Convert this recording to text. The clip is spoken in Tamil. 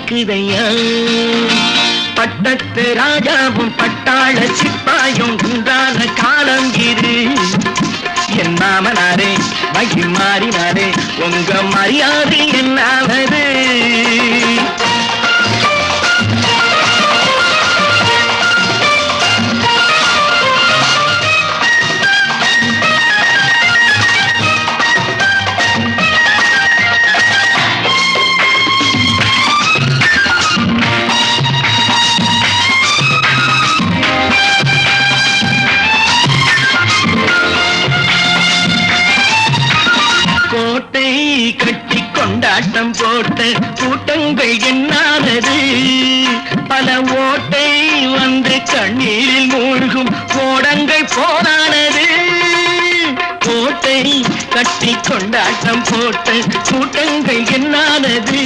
இருக்குதையா பட்டத்து ராஜாவும் பட்டாள சிப்பாயும் உண்டான காலம் இது என் மாமனாரே வகி மாறினாரே உங்க மரியாதை என்னாவது கட்டி கொண்டாட்டம் போட்ட கூட்டங்கள் என்னானது பல ஓட்டை வந்து கண்ணீரில் மூழ்கும் கோடங்கள் போனானது கோட்டை கட்டி கொண்டாட்டம் போட்ட கூட்டங்கள் என்னானது